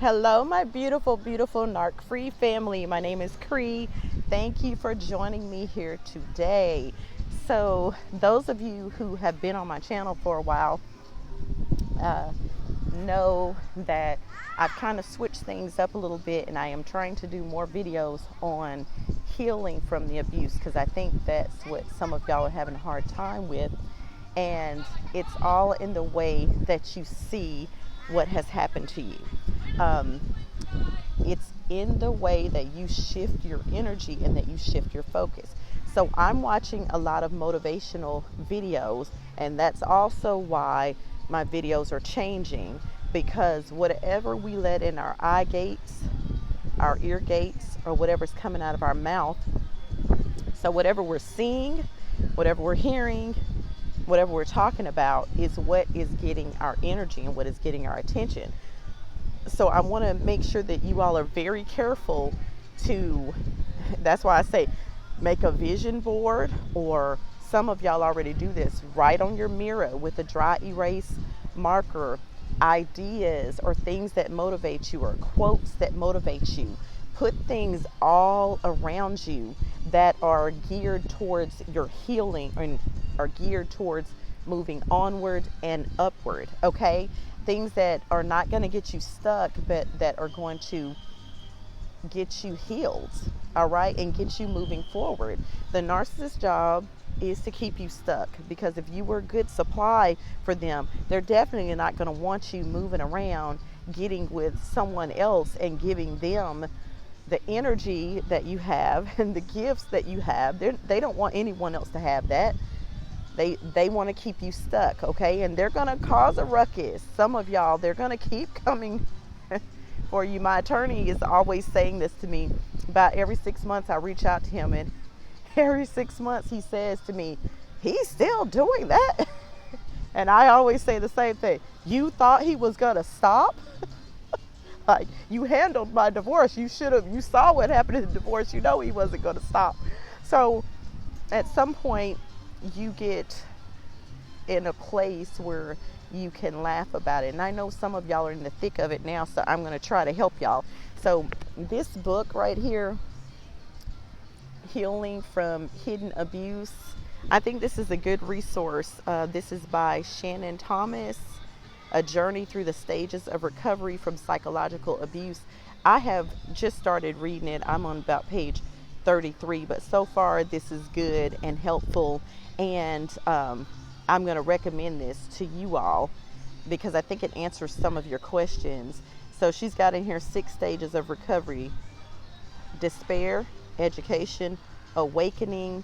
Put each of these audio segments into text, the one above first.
Hello, my beautiful, beautiful Narc Free family. My name is Cree. Thank you for joining me here today. So, those of you who have been on my channel for a while uh, know that I've kind of switched things up a little bit, and I am trying to do more videos on healing from the abuse because I think that's what some of y'all are having a hard time with. And it's all in the way that you see what has happened to you. Um, it's in the way that you shift your energy and that you shift your focus. So I'm watching a lot of motivational videos, and that's also why my videos are changing, because whatever we let in our eye gates, our ear gates, or whatever's coming out of our mouth, so whatever we're seeing, whatever we're hearing, whatever we're talking about is what is getting our energy and what is getting our attention. So I want to make sure that you all are very careful to, that's why I say make a vision board, or some of y'all already do this, write on your mirror with a dry erase marker ideas or things that motivate you or quotes that motivate you. Put things all around you that are geared towards your healing and are geared towards moving onward and upward, okay? Things that are not going to get you stuck, but that are going to get you healed, all right, and get you moving forward. The narcissist job is to keep you stuck, because if you were a good supply for them, they're definitely not going to want you moving around, getting with someone else and giving them the energy that you have and the gifts that you have. They don't want anyone else to have that. They want to keep you stuck, okay? And they're going to cause a ruckus. Some of y'all, they're going to keep coming for you. My attorney is always saying this to me. About every 6 months, I reach out to him, and every 6 months he says to me, he's still doing that. And I always say the same thing. You thought he was going to stop? Like, you handled my divorce. You saw what happened in the divorce. You know he wasn't going to stop. So at some point, you get in a place where you can laugh about it. And I know some of y'all are in the thick of it now, so I'm going to try to help y'all. So this book right here, Healing from Hidden Abuse, I think this is a good resource. This is by Shannon Thomas, A Journey Through the Stages of Recovery from Psychological Abuse. I have just started reading it. I'm on about page 33, but so far this is good and helpful, and I'm going to recommend this to you all because I think it answers some of your questions. So she's got in here 6 stages of recovery: despair, education, awakening,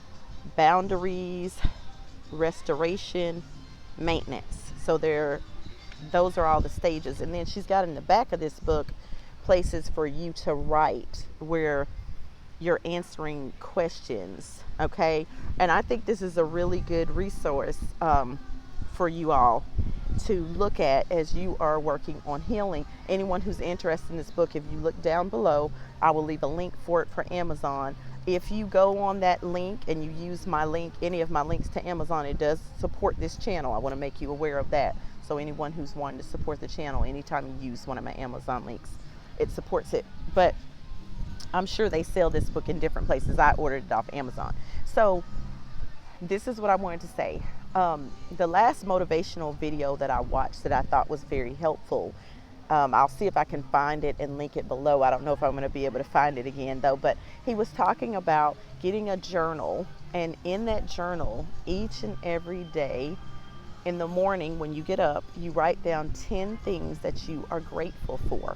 boundaries, restoration, maintenance. So those are all the stages. And then she's got in the back of this book places for you to write where you're answering questions, okay? And I think this is a really good resource for you all to look at as you are working on healing. Anyone who's interested in this book, if you look down below, I will leave a link for it for Amazon. If you go on that link and you use my link, any of my links to Amazon, it does support this channel. I want to make you aware of that. So anyone who's wanting to support the channel, anytime you use one of my Amazon links, it supports it. But I'm sure they sell this book in different places. I ordered it off Amazon. So this is what I wanted to say. The last motivational video that I watched that I thought was very helpful, I'll see if I can find it and link it below. I don't know if I'm going to be able to find it again though, but he was talking about getting a journal, and in that journal, each and every day in the morning when you get up, you write down 10 things that you are grateful for.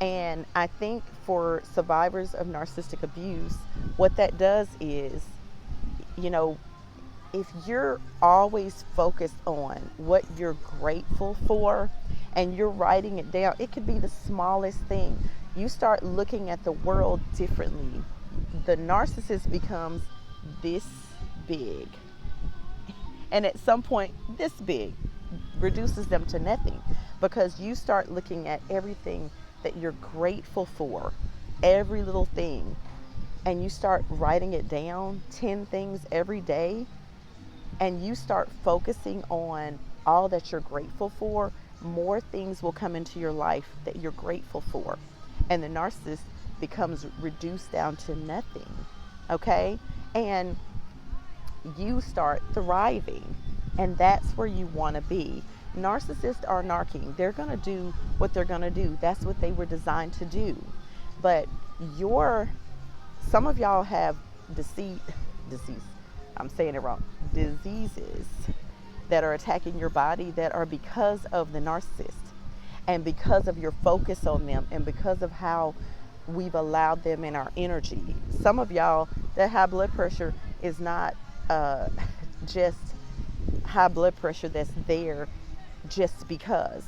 And I think for survivors of narcissistic abuse, what that does is, if you're always focused on what you're grateful for and you're writing it down, it could be the smallest thing. You start looking at the world differently. The narcissist becomes this big. And at some point, this big reduces them to nothing, because you start looking at everything that you're grateful for, every little thing, and you start writing it down, 10 things every day, and you start focusing on all that you're grateful for, more things will come into your life that you're grateful for. And the narcissist becomes reduced down to nothing. Okay? And you start thriving. And that's where you want to be. Narcissists are narking. They're going to do what they're going to do. That's what they were designed to do. But some of y'all have I'm saying it wrong, diseases that are attacking your body that are because of the narcissist and because of your focus on them and because of how we've allowed them in our energy. Some of y'all, that high blood pressure is not just high blood pressure that's there just because,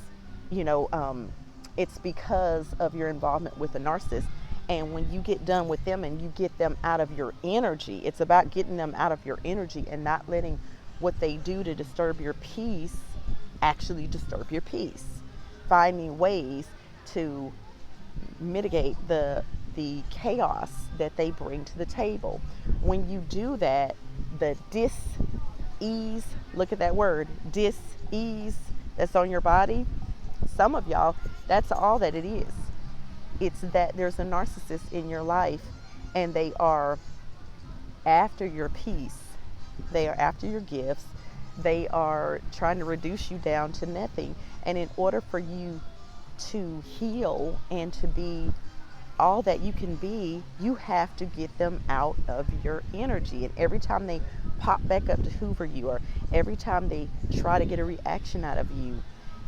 it's because of your involvement with a narcissist. And when you get done with them and you get them out of your energy, it's about getting them out of your energy and not letting what they do to disturb your peace actually disturb your peace. Finding ways to mitigate the chaos that they bring to the table. When you do that, the dis-ease, look at that word, dis-ease that's on your body, some of y'all, that's all that it is. It's that there's a narcissist in your life and they are after your peace. They are after your gifts. They are trying to reduce you down to nothing. And in order for you to heal and to be all that you can be, you have to get them out of your energy. And every time they pop back up to hoover you, or every time they try to get a reaction out of you,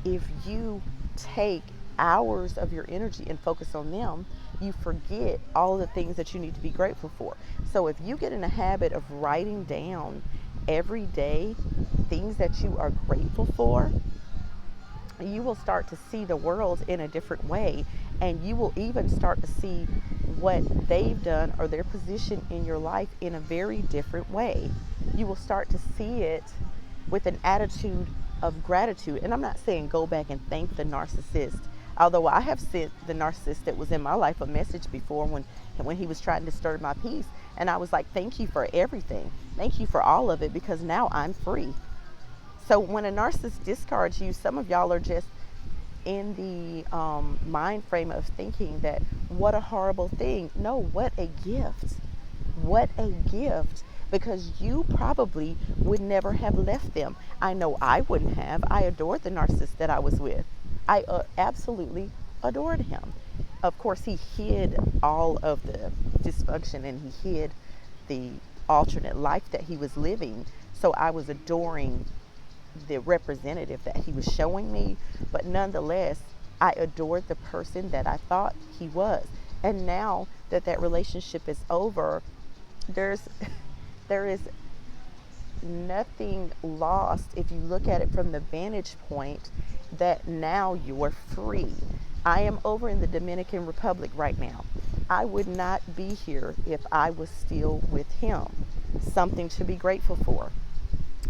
if you take hours of your energy and focus on them, you forget all the things that you need to be grateful for. So if you get in a habit of writing down every day things that you are grateful for, you will start to see the world in a different way, and you will even start to see what they've done or their position in your life in a very different way. You will start to see it with an attitude of gratitude. And I'm not saying go back and thank the narcissist, although I have sent the narcissist that was in my life a message before when he was trying to disturb my peace, and I was like, thank you for everything, thank you for all of it, because now I'm free. So when a narcissist discards you, some of y'all are just in the mind frame of thinking that what a horrible thing. No, what a gift. What a gift. Because you probably would never have left them. I know I wouldn't have. I adored the narcissist that I was with. I absolutely adored him. Of course, he hid all of the dysfunction and he hid the alternate life that he was living. So I was adoring the representative that he was showing me, but nonetheless, I adored the person that I thought he was. And now that that relationship is over, there is nothing lost if you look at it from the vantage point that now you're free. I am over in the Dominican Republic right now. I would not be here if I was still with him. Something to be grateful for.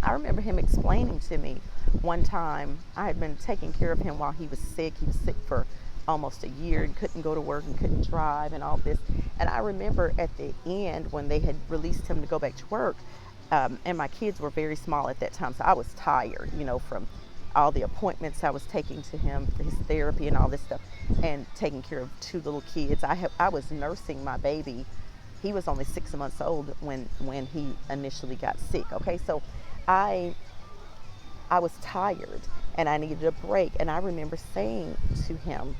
I remember him explaining to me one time, I had been taking care of him while he was sick. He was sick for almost a year and couldn't go to work and couldn't drive and all this. And I remember at the end when they had released him to go back to work, and my kids were very small at that time, so I was tired, from all the appointments I was taking to him for his therapy and all this stuff, and taking care of two little kids. I was nursing my baby. He was only 6 months old when he initially got sick. Okay, so I was tired and I needed a break, and I remember saying to him,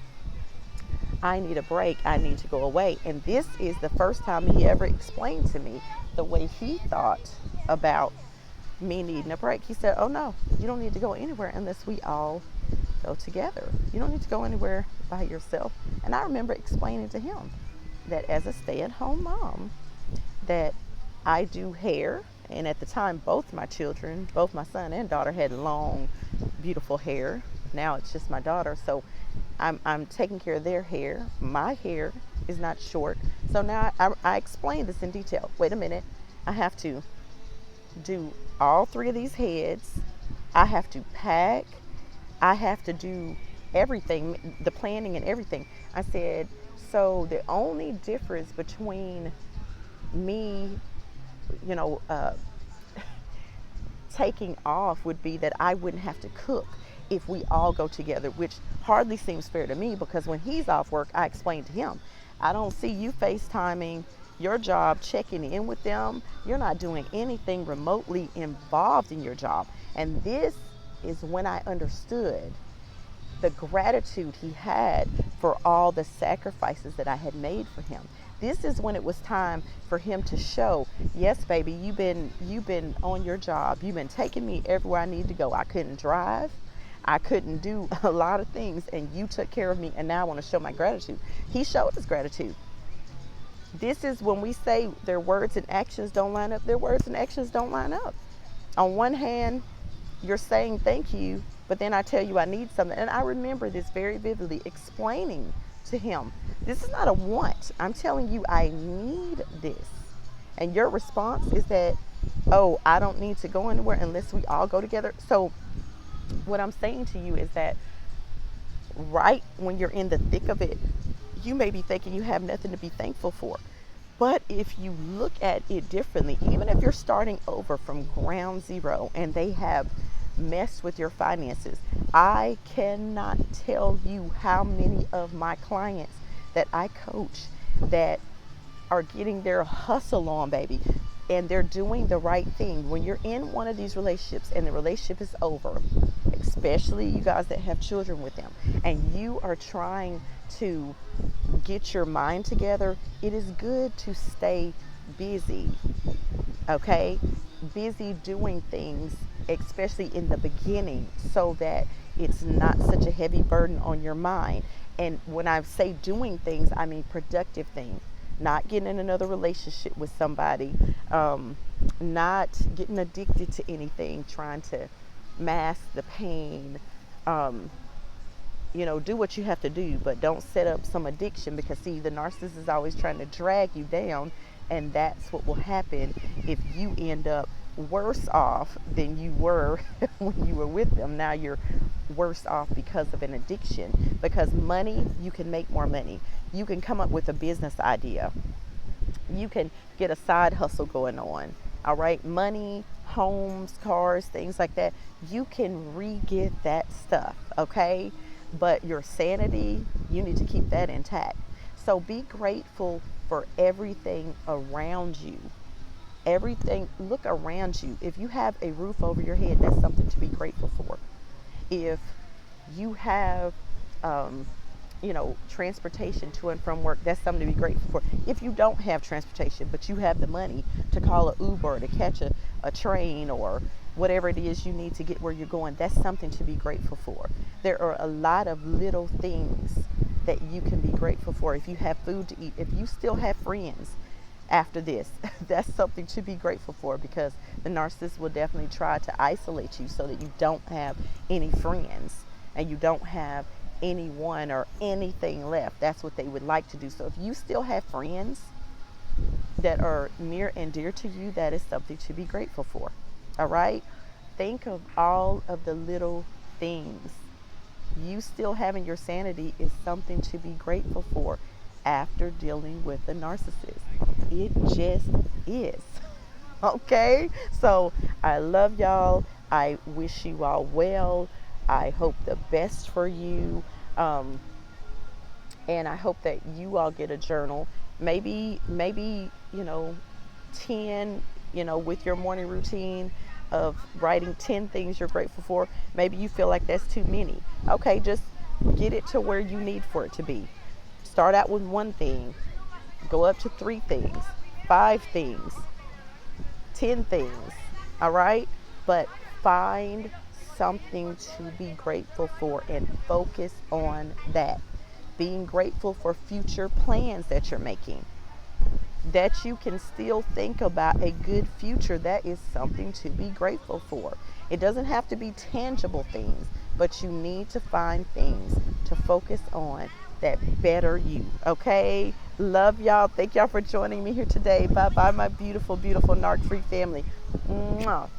I need a break, I need to go away. And this is the first time he ever explained to me the way he thought about me needing a break. He said, oh no, you don't need to go anywhere unless we all go together. You don't need to go anywhere by yourself. And I remember explaining to him that as a stay-at-home mom, that I do hair. And at the time, both my children, both my son and daughter, had long, beautiful hair. Now it's just my daughter. So I'm taking care of their hair. My hair is not short. So now I explained this in detail. Wait a minute. I have to do all three of these heads. I have to pack. I have to do everything, the planning and everything. I said, so the only difference between me taking off would be that I wouldn't have to cook. if we all go together, which hardly seems fair to me because when he's off work, I explain to him, I don't see you FaceTiming your job, checking in with them. You're not doing anything remotely involved in your job. And this is when I understood the gratitude he had for all the sacrifices that I had made for him. This is when it was time for him to show, yes, baby, you've been on your job. You've been taking me everywhere I need to go. I couldn't drive. I couldn't do a lot of things, and you took care of me, and now I want to show my gratitude. He showed his gratitude. This is when we say their words and actions don't line up. Their words and actions don't line up. On one hand, you're saying thank you, but then I tell you I need something. And I remember this very vividly, explaining to him, this is not a want. I'm telling you I need this. And your response is that, oh, I don't need to go anywhere unless we all go together. So what I'm saying to you is that right when you're in the thick of it, you may be thinking you have nothing to be thankful for. But if you look at it differently, even if you're starting over from ground zero and they have messed with your finances, I cannot tell you how many of my clients that I coach that are getting their hustle on, baby, and they're doing the right thing. When you're in one of these relationships and the relationship is over, especially you guys that have children with them, and you are trying to get your mind together, it is good to stay busy, okay? Busy doing things, especially in the beginning, so that it's not such a heavy burden on your mind. And when I say doing things, I mean productive things. Not getting in another relationship with somebody, not getting addicted to anything, trying to mask the pain. Do what you have to do, but don't set up some addiction, because see, the narcissist is always trying to drag you down, and that's what will happen if you end up worse off than you were when you were with them. Now you're worse off because of an addiction. Because money, you can make more money. You can come up with a business idea. You can get a side hustle going on. All right, money, homes, cars, things like that. You can re-get that stuff, okay? But your sanity, you need to keep that intact. So be grateful for everything around you. Everything, look around you. If you have a roof over your head, that's something to be grateful for. If you have, transportation to and from work, that's something to be grateful for. If you don't have transportation, but you have the money to call an Uber, to catch a train, or whatever it is you need to get where you're going, that's something to be grateful for. There are a lot of little things that you can be grateful for. If you have food to eat, if you still have friends after this, that's something to be grateful for, because the narcissist will definitely try to isolate you so that you don't have any friends and you don't have anyone or anything left. That's what they would like to do. So if you still have friends that are near and dear to you, that is something to be grateful for. All right? Think of all of the little things. You still having your sanity is something to be grateful for after dealing with the narcissist. It just is. Okay? So I love y'all. I wish you all well. I hope the best for you. And I hope that you all get a journal. Maybe 10, with your morning routine of writing 10 things you're grateful for. Maybe you feel like that's too many. Okay, just get it to where you need for it to be. Start out with one thing, go up to 3 things, 5 things, 10 things, all right? But find something to be grateful for and focus on that. Being grateful for future plans that you're making, that you can still think about a good future. That is something to be grateful for. It doesn't have to be tangible things, but you need to find things to focus on that better you. Okay? Love y'all. Thank y'all for joining me here today. Bye bye, my beautiful, beautiful narc free family. Mwah.